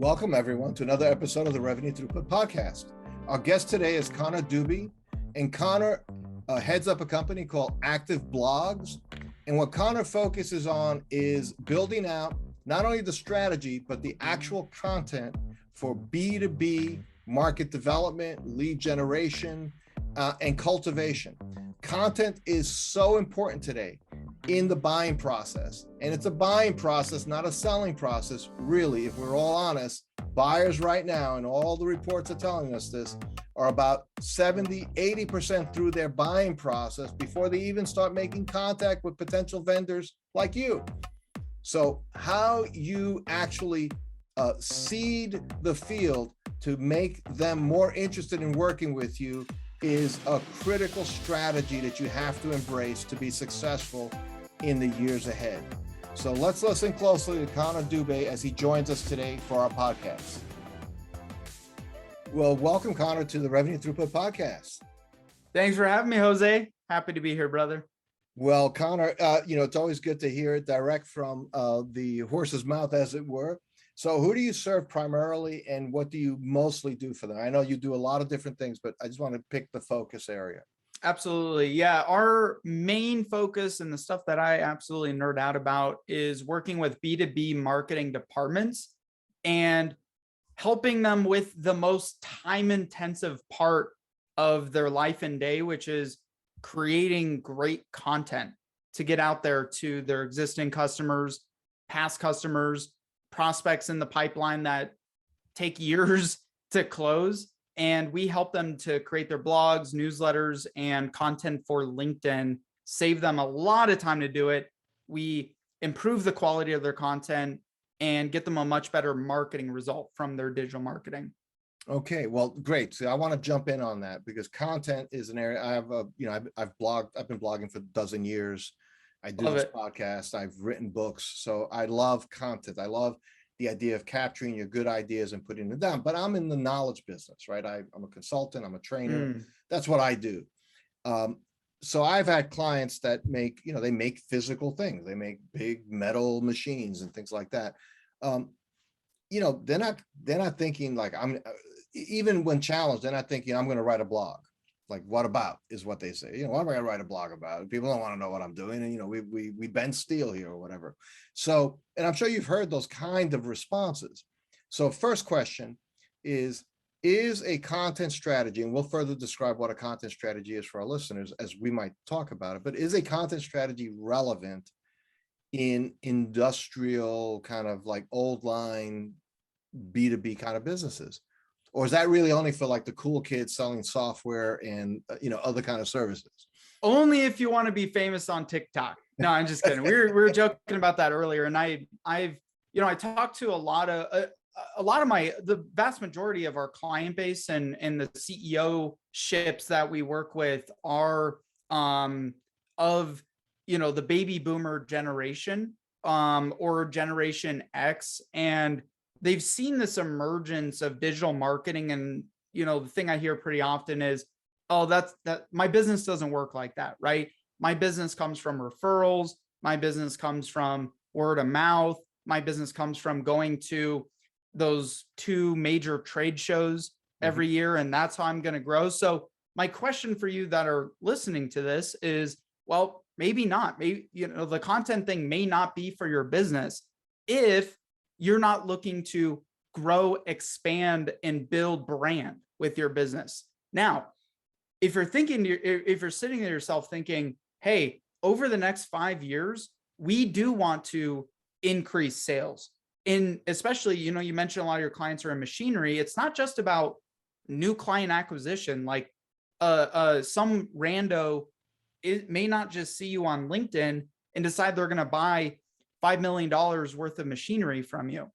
Welcome, everyone, to another episode of the Revenue Throughput Podcast. Our guest today is Connor Dube, and Connor heads up a company called Active Blogs. And what Connor focuses on is building out not only the strategy, but the actual content for B2B market development, lead generation, and cultivation. Content is so important today in the buying process. And it's a buying process, not a selling process. Really, if we're all honest, buyers right now, and all the reports are telling us this, are about 70, 80% through their buying process before they even start making contact with potential vendors like you. So how you actually seed the field to make them more interested in working with you is a critical strategy that you have to embrace to be successful in the years ahead. So let's listen closely to Connor Dube as he joins us today for our podcast. Well, welcome, Connor, to the Revenue Throughput Podcast. Thanks for having me, Jose. Happy to be here, brother. Well, Connor, it's always good to hear it direct from the horse's mouth, as it were. So who do you serve primarily, and what do you mostly do for them? I know you do a lot of different things, but I just want to pick the focus area. Absolutely. Yeah. Our main focus and the stuff that I absolutely nerd out about is working with B2B marketing departments and helping them with the most time-intensive part of their life and day, which is creating great content to get out there to their existing customers, past customers, prospects in the pipeline that take years to close. And we help them to create their blogs, newsletters, and content for LinkedIn, save them a lot of time to do it. We improve the quality of their content and get them a much better marketing result from their digital marketing. Okay, well, great. So I want to jump in on that because content is an area I have. I've been blogging for a dozen years. I do this podcast. I've written books, so I love content. I love the idea of capturing your good ideas and putting them down. But I'm in the knowledge business, right? I'm a consultant. I'm a trainer. That's what I do. So I've had clients that make, they make physical things. They make big metal machines and things like that. They're not thinking like even when challenged, they're not thinking I'm going to write a blog. Like, what about is what they say. What am I going to write a blog about? People don't want to know what I'm doing. And, we bend steel here or whatever. So, and I'm sure you've heard those kind of responses. So first question is a content strategy, and we'll further describe what a content strategy is for our listeners as we might talk about it, but is a content strategy relevant in industrial kind of like old line B2B kind of businesses? Or is that really only for like the cool kids selling software and, other kind of services? Only if you want to be famous on TikTok. No, I'm just kidding. We were joking about that earlier. And I talked to the vast majority of our client base and the CEO ships that we work with are of, the baby boomer generation or Generation X. And they've seen this emergence of digital marketing. And, the thing I hear pretty often is, oh, that my business doesn't work like that, right? My business comes from referrals. My business comes from word of mouth. My business comes from going to those 2 major trade shows every year. And that's how I'm going to grow. So my question for you that are listening to this is, well, maybe not. Maybe, the content thing may not be for your business if you're not looking to grow, expand, and build brand with your business. Now, if you're sitting to yourself thinking, hey, over the next 5 years, we do want to increase sales. Especially, you mentioned a lot of your clients are in machinery. It's not just about new client acquisition. Like some rando, it may not just see you on LinkedIn and decide they're going to buy $5 million worth of machinery from you.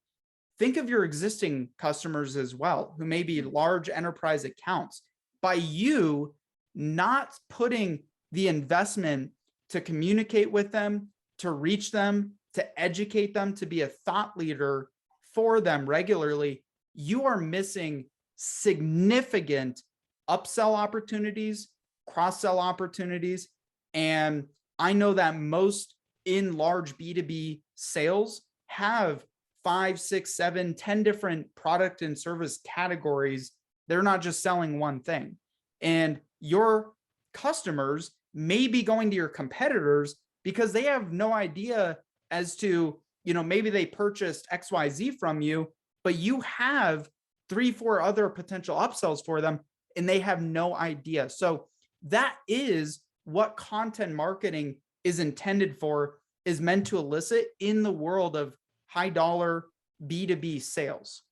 Think of your existing customers as well, who may be large enterprise accounts. By you not putting the investment to communicate with them, to reach them, to educate them, to be a thought leader for them regularly, you are missing significant upsell opportunities, cross-sell opportunities. And I know that most in large B2B sales have 5, 6, 7, 10 different product and service categories. They're not just selling one thing. And your customers may be going to your competitors because they have no idea as to, maybe they purchased XYZ from you, but you have 3, 4 other potential upsells for them, and they have no idea. So that is what content marketing is intended for, is meant to elicit in the world of high dollar B2B sales.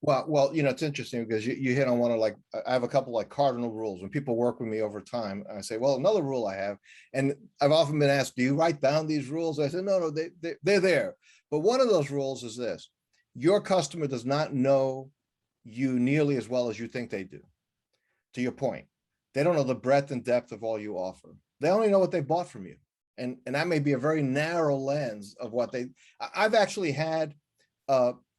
Well, it's interesting because you hit on one of, like, I have a couple like cardinal rules. When people work with me over time, I say, well, another rule I have, and I've often been asked, do you write down these rules? I said, no, they're there. But one of those rules is this: your customer does not know you nearly as well as you think they do. To your point, they don't know the breadth and depth of all you offer. They only know what they bought from you. And that may be a very narrow lens of what I've actually had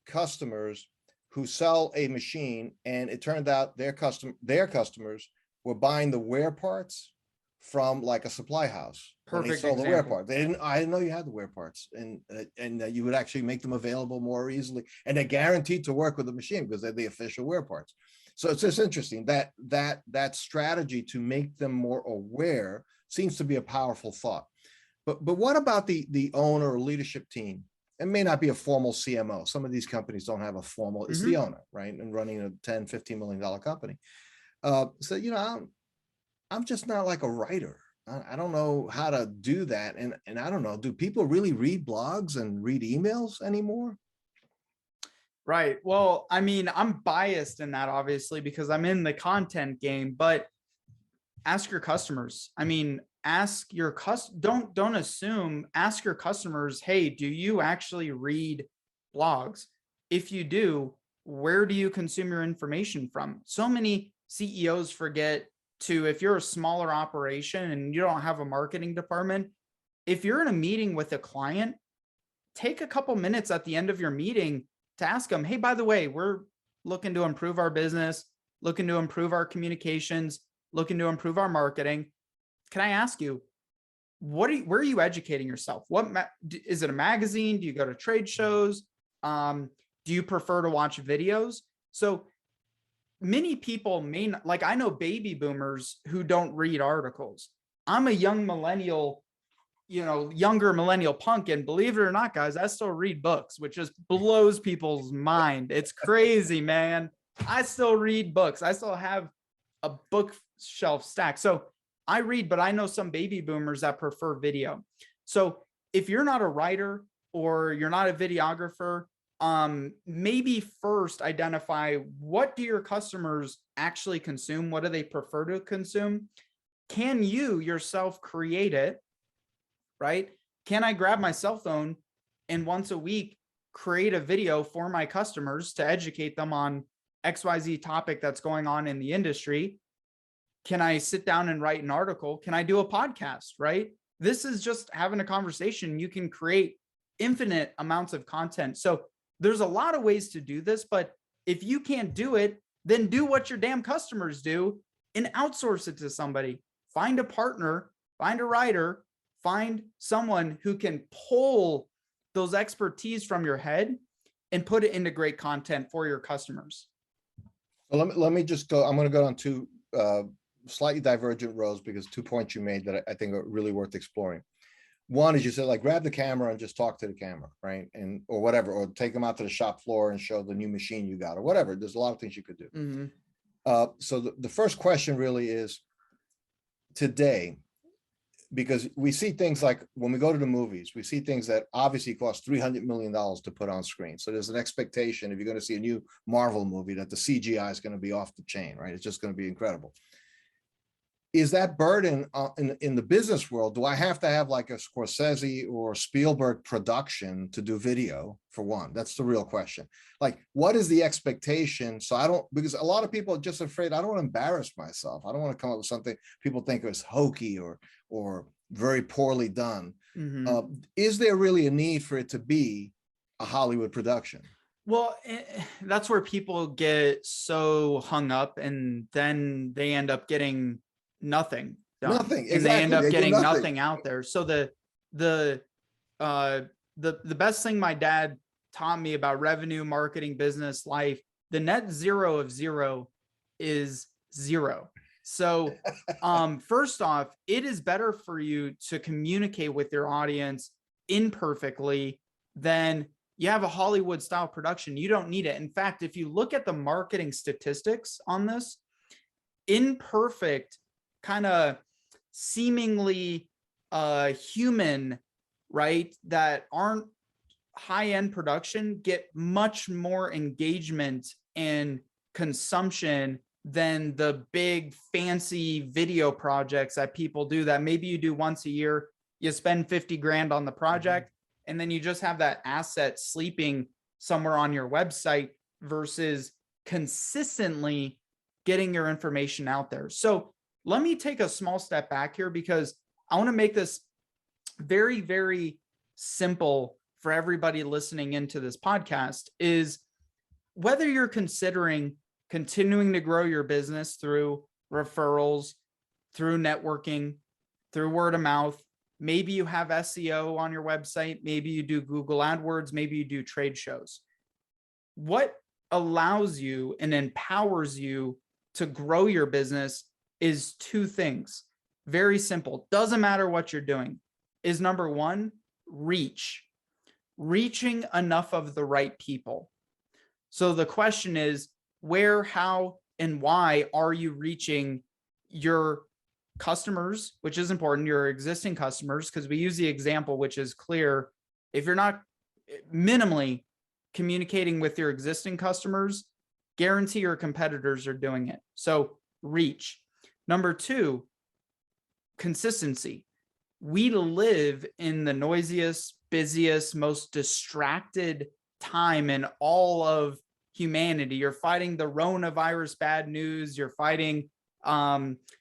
customers who sell a machine, and it turned out their customers were buying the wear parts from like a supply house. Perfect example. The wear part. I didn't know you had the wear parts, and you would actually make them available more easily, and they're guaranteed to work with the machine because they're the official wear parts. So it's just interesting that strategy to make them more aware seems to be a powerful thought. But what about the owner or leadership team? It may not be a formal CMO. Some of these companies don't have a formal, it's the owner, right? And running a $10, $15 million company. So, I'm just not like a writer. I don't know how to do that. And I don't know, do people really read blogs and read emails anymore? Right. Well, I mean, I'm biased in that, obviously, because I'm in the content game, but ask your customers. I mean, ask your don't assume, ask your customers, hey, do you actually read blogs? If you do, where do you consume your information from? So many CEOs forget to, if you're a smaller operation and you don't have a marketing department, if you're in a meeting with a client, take a couple minutes at the end of your meeting to ask them, hey, by the way, we're looking to improve our business, looking to improve our communications, looking to improve our marketing. Can I ask you, where are you educating yourself? Is it a magazine? Do you go to trade shows? Do you prefer to watch videos? So many people may not, like, I know baby boomers who don't read articles. I'm a young millennial, younger millennial punk. And believe it or not, guys, I still read books, which just blows people's mind. It's crazy, man. I still read books. I still have a bookshelf stack. So I read, but I know some baby boomers that prefer video. So if you're not a writer or you're not a videographer, maybe first identify, what do your customers actually consume? What do they prefer to consume? Can you yourself create it? Right? Can I grab my cell phone and once a week create a video for my customers to educate them on XYZ topic that's going on in the industry? Can I sit down and write an article? Can I do a podcast? Right? This is just having a conversation. You can create infinite amounts of content. So there's a lot of ways to do this, but if you can't do it, then do what your damn customers do and outsource it to somebody. Find a partner, find a writer, find someone who can pull those expertise from your head and put it into great content for your customers. Well, let me just go. I'm going to go on two slightly divergent roads, because 2 points you made that I think are really worth exploring. One is, you said, like, grab the camera and just talk to the camera, right? Or whatever, or take them out to the shop floor and show the new machine you got, or whatever. There's a lot of things you could do. So the first question really is, today, because we see things like when we go to the movies, we see things that obviously cost $300 million to put on screen. So there's an expectation, if you're going to see a new Marvel movie, that the CGI is going to be off the chain, right? It's just going to be incredible. Is that burden in the business world? Do I have to have like a Scorsese or Spielberg production to do video, for one? That's the real question. Like, what is the expectation? So because a lot of people are just afraid, I don't want to embarrass myself. I don't want to come up with something people think is hokey or very poorly done. Is there really a need for it to be a Hollywood production? Well, that's where people get so hung up, and then they end up getting nothing done. Nothing. Exactly. And they end up getting nothing out there. So the best thing my dad taught me about revenue, marketing, business, life, the net zero of zero is zero. So first off, it is better for you to communicate with your audience imperfectly than you have a Hollywood style production. You don't need it. In fact, if you look at the marketing statistics on this, imperfect, kind of seemingly human, right, that aren't high-end production get much more engagement and consumption than the big fancy video projects that people do that maybe you do once a year. You spend 50 grand on the project, and then you just have that asset sleeping somewhere on your website versus consistently getting your information out there. So let me take a small step back here, because I want to make this very, very simple for everybody listening into this podcast. Is whether you're considering continuing to grow your business through referrals, through networking, through word of mouth, maybe you have SEO on your website, maybe you do Google AdWords, maybe you do trade shows. What allows you and empowers you to grow your business is two things. Very simple. Doesn't matter what you're doing. Is number one, reaching enough of the right people. So the question is, where, how, and why are you reaching your customers, which is important, your existing customers, because we use the example, which is clear. If you're not minimally communicating with your existing customers, guarantee your competitors are doing it. So reach. Number two, consistency. We live in the noisiest, busiest, most distracted time in all of humanity. You're fighting the coronavirus bad news. You're fighting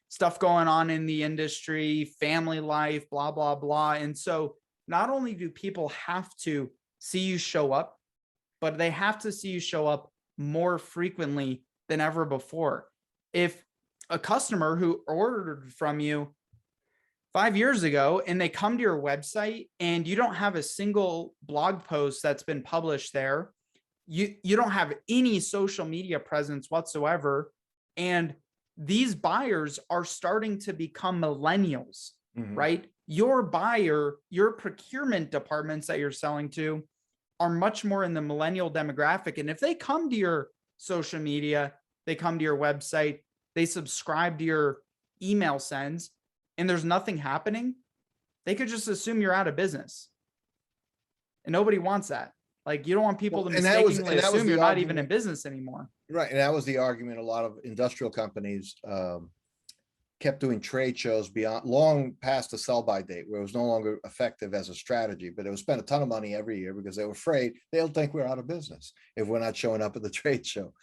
stuff going on in the industry, family life, blah, blah, blah. And so not only do people have to see you show up, but they have to see you show up more frequently than ever before. If a customer who ordered from you 5 years ago and they come to your website and you don't have a single blog post that's been published there, you don't have any social media presence whatsoever, and these buyers are starting to become millennials, right? Your buyer, your procurement departments that you're selling to are much more in the millennial demographic. And if they come to your social media, they come to your website, they subscribe to your email sends, and there's nothing happening, they could just assume you're out of business. And nobody wants that. Like, you don't want people to mistakenly assume you're not even in business anymore. Right. And that was the argument. A lot of industrial companies kept doing trade shows beyond long past the sell-by date, where it was no longer effective as a strategy, but it was spent a ton of money every year because they were afraid they'll think we're out of business if we're not showing up at the trade show.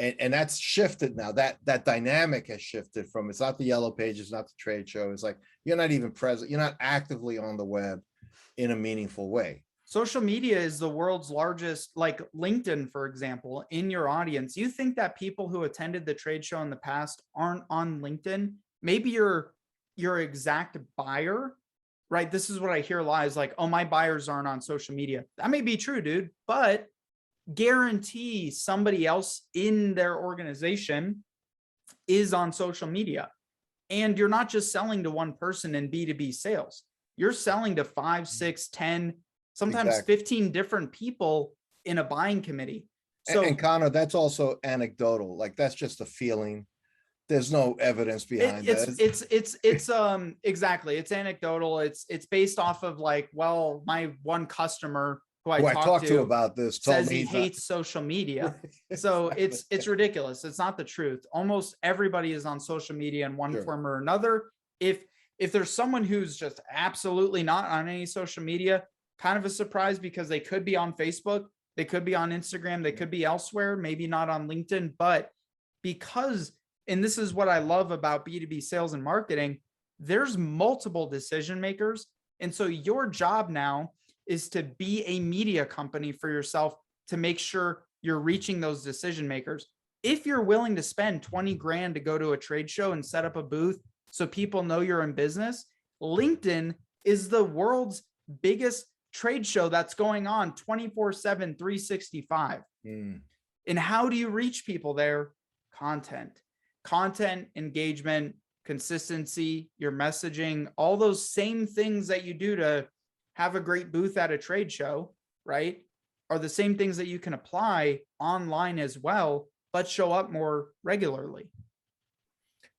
And that's shifted now. That dynamic has shifted from, it's not the yellow pages, it's not the trade show. It's like, you're not even present. You're not actively on the web in a meaningful way. Social media is the world's largest, like LinkedIn, for example, in your audience. You think that people who attended the trade show in the past aren't on LinkedIn? Maybe your exact buyer, right? This is what I hear a lot, is like, oh, my buyers aren't on social media. That may be true, dude, but guarantee somebody else in their organization is on social media. And you're not just selling to one person in B2B sales. You're selling to 5, 6, 10, sometimes 15 different people in a buying committee. So, and Connor, that's also anecdotal. Like, that's just a feeling. There's no evidence behind it. Exactly. It's anecdotal. It's based off of, like, well, my one customer who I talked to about this says he hates social media. So it's ridiculous. It's not the truth. Almost everybody is on social media in one form or another. If there's someone who's just absolutely not on any social media, kind of a surprise, because they could be on Facebook, they could be on Instagram, they could be elsewhere, maybe not on LinkedIn, but because, and this is what I love about B2B sales and marketing, there's multiple decision makers. And so your job now is to be a media company for yourself to make sure you're reaching those decision makers. If you're willing to spend 20 grand to go to a trade show and set up a booth so people know you're in business, LinkedIn is the world's biggest trade show that's going on 24/7, 365. Mm. And how do you reach people there? Content, engagement, consistency, your messaging, all those same things that you do to have a great booth at a trade show, right, are the same things that you can apply online as well, but show up more regularly.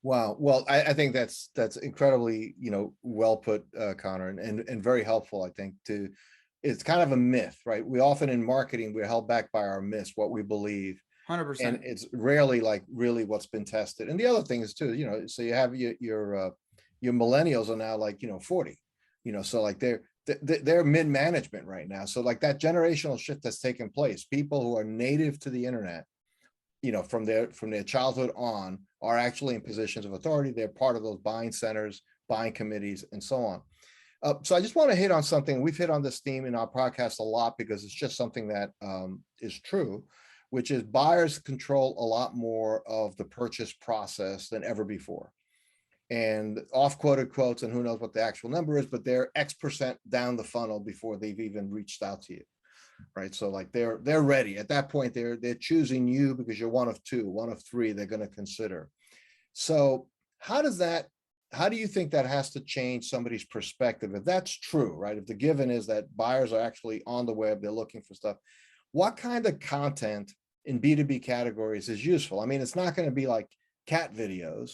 Wow. Well, I think that's incredibly, well put, Connor, and very helpful, I think, it's kind of a myth, right? We often in marketing, we're held back by our myths, what we believe. 100%. And it's rarely like really what's been tested. And the other thing is too, so you have your millennials are now like, 40, so like they're mid-management right now. So like that generational shift that's taken place, people who are native to the internet, from their childhood on, are actually in positions of authority. They're part of those buying centers, buying committees, and so on. So I just want to hit on something. We've hit on this theme in our podcast a lot because it's just something that is true, which is buyers control a lot more of the purchase process than ever before. And off-quoted quotes, and who knows what the actual number is, but they're X% down the funnel before they've even reached out to you. Right. So like they're ready at that point. They're choosing you because you're one of two, one of three they're going to consider. So how do you think that has to change somebody's perspective? If that's true, right? If the given is that buyers are actually on the web, they're looking for stuff, what kind of content in B2B categories is useful? I mean, it's not going to be like cat videos.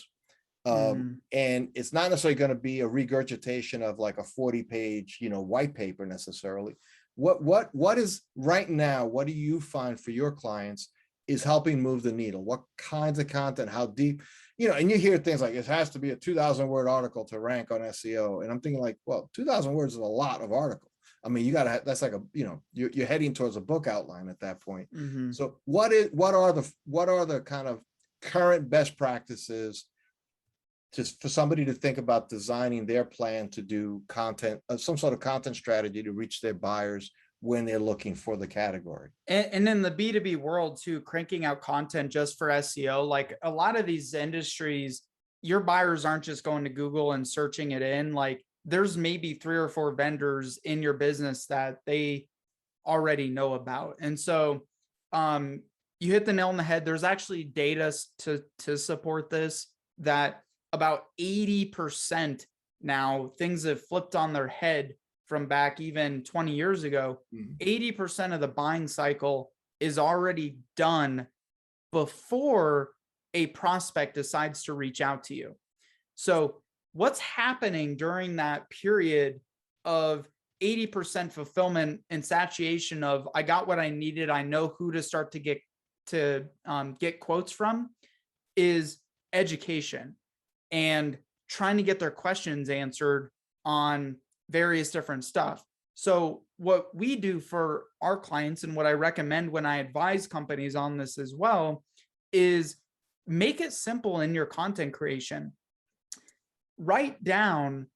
And it's not necessarily going to be a regurgitation of like a 40-page, white paper necessarily. What is right now, what do you find for your clients is helping move the needle? What kinds of content, how deep, and you hear things like it has to be a 2,000 word article to rank on SEO. And I'm thinking like, well, 2,000 words is a lot of article. I mean, you got to, that's like you're heading towards a book outline at that point. So what are the kind of current best practices just for somebody to think about designing their plan to do content, some sort of content strategy to reach their buyers when they're looking for the category? And in the B2B world too, cranking out content just for SEO, like a lot of these industries, your buyers aren't just going to Google and searching it in. Like there's maybe 3 or 4 vendors in your business that they already know about. And so you hit the nail on the head. There's actually data to support this, that about 80% now, things have flipped on their head from back even 20 years ago. 80% of the buying cycle is already done before a prospect decides to reach out to you. So what's happening during that period of 80% fulfillment and saturation of I got what I needed, I know who to start to get quotes from, is education and trying to get their questions answered on various different stuff. So what we do for our clients, and what I recommend when I advise companies on this as well, is make it simple in your content creation. Write down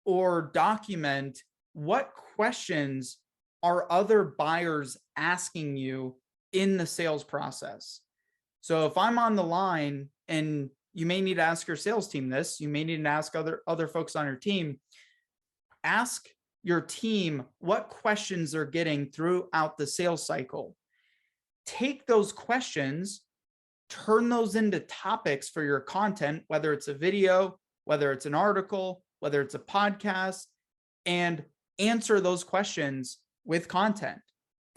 or document what questions are other buyers asking you in the sales process. So if I'm on the line, and you may need to ask your sales team this, you may need to ask other folks on your team, ask your team what questions they're getting throughout the sales cycle. Take those questions, turn those into topics for your content, whether it's a video, whether it's an article, whether it's a podcast, and answer those questions with content,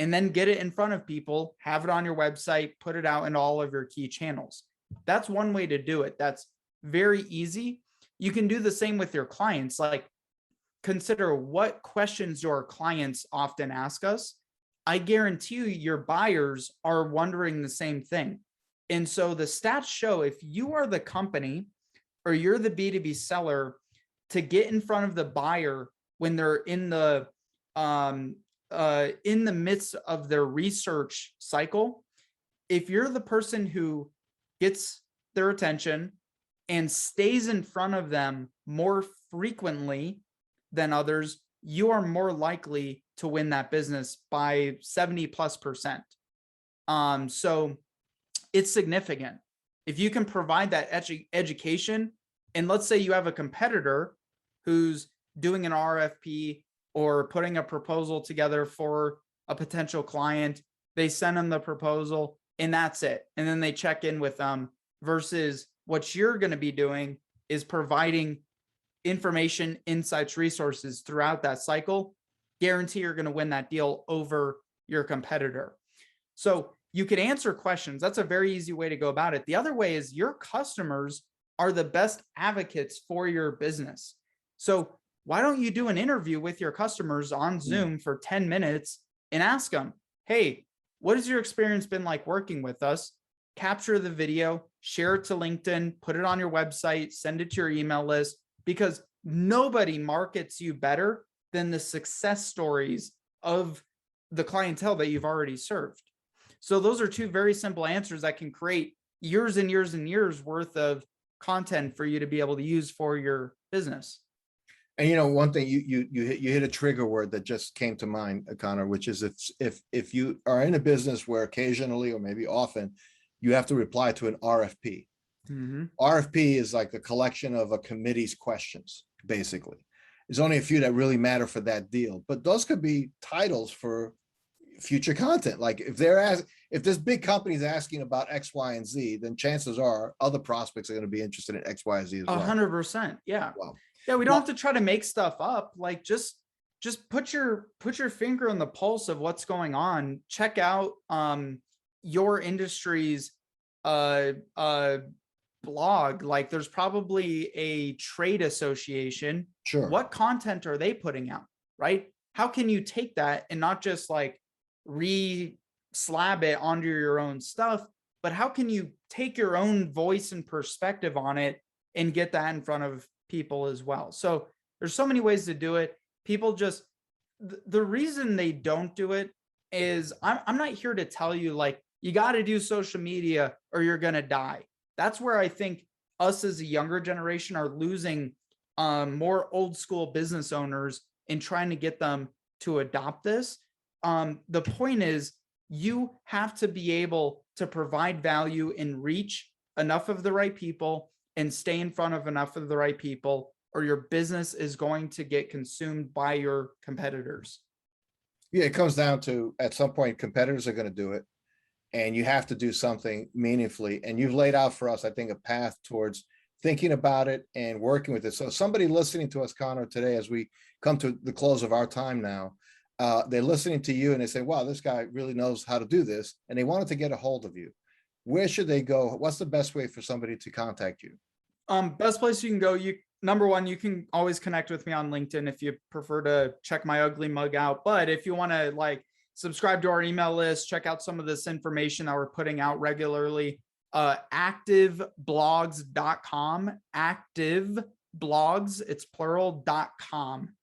and then get it in front of people, have it on your website, put it out in all of your key channels. That's one way to do it. That's very easy. You can do the same with your clients. Like, consider what questions your clients often ask us. I guarantee you your buyers are wondering the same thing. And so the stats show, if you are the company or you're the B2B seller to get in front of the buyer when they're in the midst of their research cycle, if you're the person who gets their attention and stays in front of them more frequently than others, you are more likely to win that business by 70+%. So it's significant. If you can provide that education, and let's say you have a competitor who's doing an RFP or putting a proposal together for a potential client. They send them the proposal and that's it. And then they check in with them, versus what you're going to be doing is providing information, insights, resources throughout that cycle. Guarantee you're going to win that deal over your competitor. So you can answer questions. That's a very easy way to go about it. The other way is your customers are the best advocates for your business. So why don't you do an interview with your customers on Zoom for 10 minutes and ask them, hey, what has your experience been like working with us? Capture the video, share it to LinkedIn, put it on your website, send it to your email list, because nobody markets you better than the success stories of the clientele that you've already served. So those are two very simple answers that can create years and years and years worth of content for you to be able to use for your business. And one thing you hit a trigger word that just came to mind, Connor, which is if you are in a business where occasionally or maybe often you have to reply to an RFP. Mm-hmm. RFP is like a collection of a committee's questions, basically. There's only a few that really matter for that deal, but those could be titles for future content. Like if this big company is asking about X, Y, and Z, then chances are other prospects are going to be interested in X, Y, and Z as well. 100%. Yeah. Wow. Yeah. We don't have to try to make stuff up. Like just put your finger on the pulse of what's going on. Check out your industry's blog. Like there's probably a trade association. Sure. What content are they putting out? Right? How can you take that and not just like re-slab it onto your own stuff, but how can you take your own voice and perspective on it and get that in front of people as well? So there's so many ways to do it. People just, the reason they don't do it is I'm not here to tell you like, you got to do social media or you're going to die. That's where I think us as a younger generation are losing more old school business owners and trying to get them to adopt this. The point is you have to be able to provide value and reach enough of the right people and stay in front of enough of the right people, or your business is going to get consumed by your competitors. Yeah, it comes down to at some point competitors are going to do it and you have to do something meaningfully. And you've laid out for us, I think, a path towards thinking about it and working with it. So somebody listening to us, Connor, today, as we come to the close of our time now, they're listening to you and they say, wow, this guy really knows how to do this. And they wanted to get a hold of you. Where should they go? What's the best way for somebody to contact you? Best place you can go. Number one, you can always connect with me on LinkedIn if you prefer to check my ugly mug out. But if you want to like subscribe to our email list, check out some of this information that we're putting out regularly, activeblogs.com, activeblogs, it's plural.com.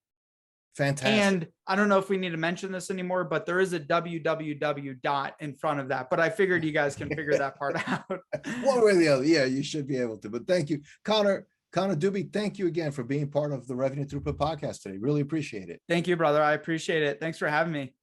Fantastic. And I don't know if we need to mention this anymore, but there is a www dot in front of that, but I figured you guys can figure that part out. One way or the other. Yeah, you should be able to, but thank you, Connor Dube. Thank you again for being part of the Revenue Throughput podcast today. Really appreciate it. Thank you, brother. I appreciate it. Thanks for having me.